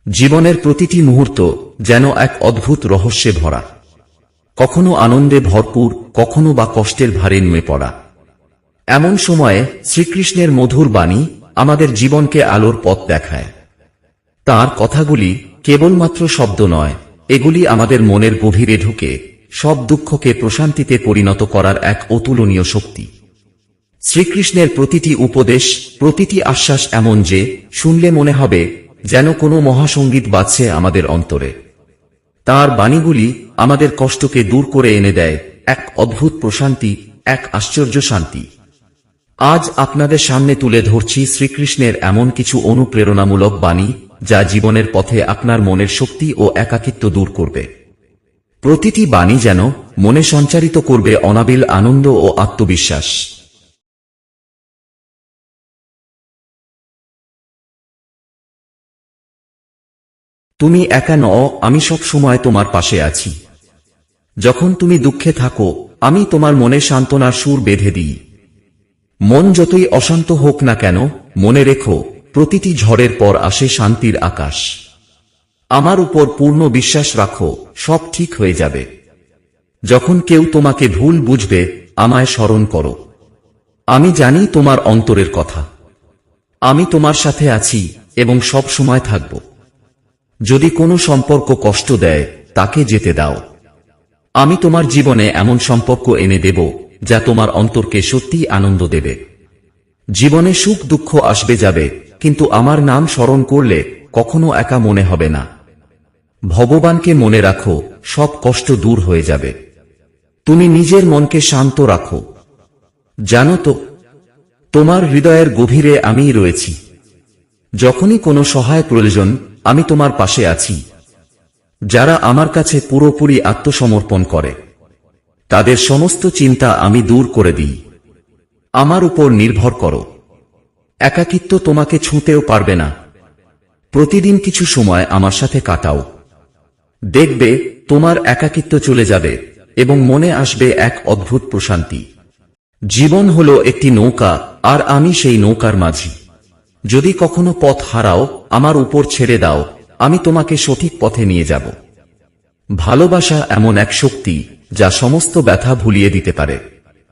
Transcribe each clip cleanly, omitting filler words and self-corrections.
জীবনের প্রতিটি মুহূর্ত যেন এক অদ্ভুত রহস্যে ভরা, কখনো আনন্দে ভরপুর, কখনো বা কষ্টের ভারে নুয়ে পড়া। এমন সময়ে শ্রীকৃষ্ণের মধুর বাণী আমাদের জীবনকে আলোর পথ দেখায়। তাঁর কথাগুলি কেবলমাত্র শব্দ নয়, এগুলি আমাদের মনের গভীরে ঢুকে সব দুঃখকে প্রশান্তিতে পরিণত করার এক অতুলনীয় শক্তি। শ্রীকৃষ্ণের প্রতিটি উপদেশ, প্রতিটি আশ্বাস এমন যে শুনলে মনে হবে যেন কোনো মহাসঙ্গীত বাজছে আমাদের অন্তরে। তাঁর বাণীগুলি আমাদের কষ্টকে দূর করে এনে দেয় এক অদ্ভুত প্রশান্তি, এক আশ্চর্য শান্তি। আজ আপনাদের সামনে তুলে ধরছি শ্রীকৃষ্ণের এমন কিছু অনুপ্রেরণামূলক বাণী যা জীবনের পথে আপনার মনের শক্তি ও একাকিত্ব দূর করবে। প্রতিটি বাণী যেন মনে সঞ্চারিত করবে অনাবিল আনন্দ ও আত্মবিশ্বাস। তুমি একা নও, আমি সব সময় তোমার পাশে আছি। যখন তুমি দুঃখে থাকো, আমি তোমার মনে সান্ত্বনার সুর বেঁধে দিই। মন যতই অশান্ত হোক না কেন, মনে রেখো, প্রতিটি ঝড়ের পর আসে শান্তির আকাশ। আমার উপর পূর্ণ বিশ্বাস রাখো, সব ঠিক হয়ে যাবে। যখন কেউ তোমাকে ভুল বুঝবে, আমায় স্মরণ করো। আমি জানি তোমার অন্তরের কথা। আমি তোমার সাথে আছি এবং সব সময় থাকব। যদি কোনো সম্পর্ক কষ্ট দেয়, তাকে যেতে দাও। আমি তোমার জীবনে এমন সম্পর্ক এনে দেব যা তোমার অন্তরকে সত্যিই আনন্দ দেবে। জীবনে সুখ দুঃখ আসবে যাবে, কিন্তু আমার নাম স্মরণ করলে কখনো একা মনে হবে না। ভগবানকে মনে রাখো, সব কষ্ট দূর হয়ে যাবে। তুমি নিজের মনকে শান্ত রাখো। জানো তো, তোমার হৃদয়ের গভীরে আমিই রয়েছি। যখনই কোনো সহায় প্রয়োজন, আমি তোমার পাশে আছি। যারা আমার কাছে পুরোপুরি আত্মসমর্পণ করে, তাদের সমস্ত চিন্তা আমি দূর করে দিই। আমার উপর নির্ভর করো। একাকিত্ব তোমাকে ছুঁতেও পারবে না। প্রতিদিন কিছু সময় আমার সাথে কাটাও। দেখবে তোমার একাকিত্ব চলে যাবে এবং মনে আসবে এক অদ্ভুত প্রশান্তি। জীবন হলো একটি নৌকা, আর আমি সেই নৌকার মাঝি। যদি কখনো পথ হারাও, আমার উপর ছেড়ে দাও, আমি তোমাকে সঠিক পথে নিয়ে যাব। ভালোবাসা এমন এক শক্তি যা সমস্ত ব্যথা ভুলিয়ে দিতে পারে।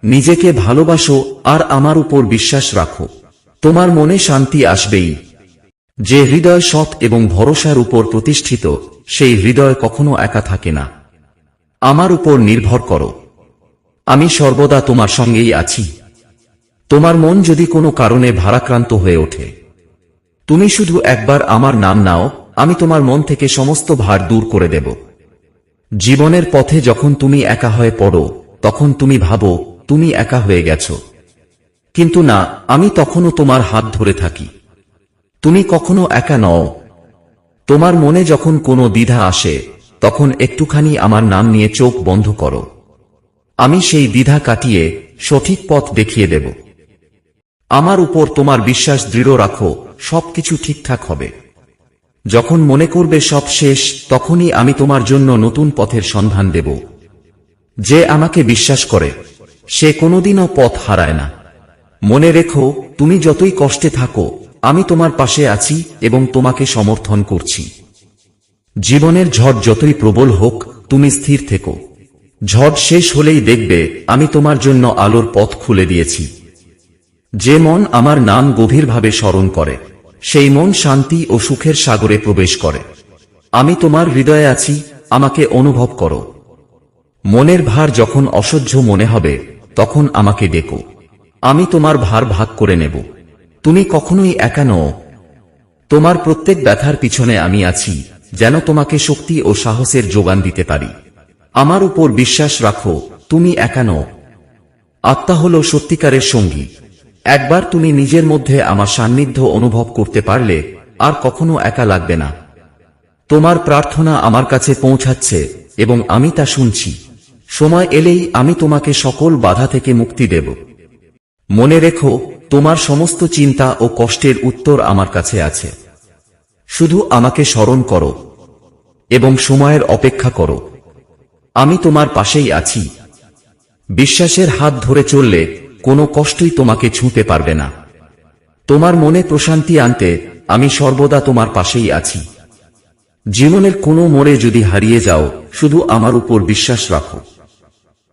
নিজেকে ভালোবাসো আর আমার উপর বিশ্বাস রাখো। তোমার মনে শান্তি আসবেই। যে হৃদয় সৎ এবং ভরসার উপর প্রতিষ্ঠিত, সেই হৃদয় কখনো একা থাকে না। আমার উপর নির্ভর করো। আমি সর্বদা তোমার সঙ্গেই আছি। তোমার মন যদি কোনো কারণে ভারাক্রান্ত হয়ে ওঠে, তুমি শুধু একবার আমার নাম নাও, আমি তোমার মন থেকে সমস্ত ভার দূর করে দেব। জীবনের পথে যখন তুমি একা হয়ে পড়ো, তখন তুমি ভাবো তুমি একা হয়ে গেছো। কিন্তু না, আমি তখনও তোমার হাত ধরে থাকি। তুমি কখনো একা নও। তোমার মনে যখন কোনো দ্বিধা আসে, তখন একটুখানি আমার নাম নিয়ে চোখ বন্ধ করো। আমি সেই দ্বিধা কাটিয়ে সঠিক পথ দেখিয়ে দেব। আমার উপর তোমার বিশ্বাস দৃঢ় রাখো, সবকিছু ঠিকঠাক হবে। যখন মনে করবে সব শেষ, তখনই আমি তোমার জন্য নতুন পথের সন্ধান দেব। যে আমাকে বিশ্বাস করে, সে কোনোদিনও পথ হারায় না। মনে রেখো, তুমি যতই কষ্টে থাকো, আমি তোমার পাশে আছি এবং তোমাকে সমর্থন করছি। জীবনের ঝড় যতই প্রবল হোক, তুমি স্থির থেকো। ঝড় শেষ হলেই দেখবে আমি তোমার জন্য আলোর পথ খুলে দিয়েছি। যে মন আমার নাম গভীরভাবে স্মরণ করে, সেই মন শান্তি ও সুখের সাগরে প্রবেশ করে। আমি তোমার হৃদয়ে আছি, আমাকে অনুভব করো। মনের ভার যখন অসহ্য মনে হবে, তখন আমাকে ডেকো। আমি তোমার ভার ভাগ করে নেব। তুমি কখনোই একা নও। তোমার প্রত্যেক ব্যথার পিছনে আমি আছি, যেন তোমাকে শক্তি ও সাহসের যোগান দিতে পারি। আমার উপর বিশ্বাস রাখো, তুমি একা নও। আত্মা হল সত্যিকারের সঙ্গী। একবার তুমি নিজের মধ্যে আমার সান্নিধ্য অনুভব করতে পারলে, আর কখনো একা লাগবে না। তোমার প্রার্থনা আমার কাছে পৌঁছাচ্ছে এবং আমি তা শুনছি। সময় এলেই আমি তোমাকে সকল বাধা থেকে মুক্তি দেব। মনে রেখো, তোমার সমস্ত চিন্তা ও কষ্টের উত্তর আমার কাছে আছে। শুধু আমাকে স্মরণ করো এবং সময়ের অপেক্ষা করো। আমি তোমার পাশেই আছি। বিশ্বাসের হাত ধরে চললে কোনো কষ্টই তোমাকে ছুঁতে পারবে না। তোমার মনে প্রশান্তি আনতে আমি সর্বদা তোমার পাশেই আছি। জীবনের কোনো মোড়ে যদি হারিয়ে যাও, শুধু আমার উপর বিশ্বাস রাখো।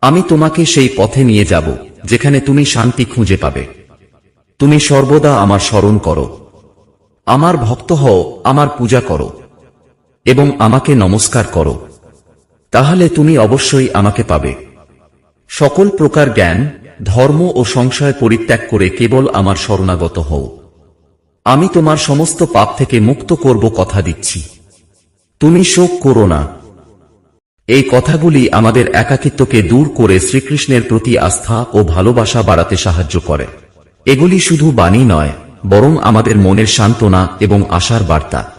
আমি তোমাকে সেই পথে নিয়ে যাব যেখানে তুমি শান্তি খুঁজে পাবে। তুমি সর্বদা আমার স্মরণ করো, আমার ভক্ত হও, আমার পূজা করো এবং আমাকে নমস্কার করো, তাহলে তুমি অবশ্যই আমাকে পাবে। সকল প্রকার জ্ঞান, ধর্ম ও সংশয় পরিত্যাগ করে কেবল আমার শরণাগত হও। আমি তোমার সমস্ত পাপ থেকে মুক্ত করব, কথা দিচ্ছি। তুমি শোক করো না। এই কথাগুলি আমাদের একাকিত্বকে দূর করে শ্রীকৃষ্ণের প্রতি আস্থা ও ভালোবাসা বাড়াতে সাহায্য করে। এগুলি শুধু বাণী নয়, বরং আমাদের মনের সান্ত্বনা এবং আশার বার্তা।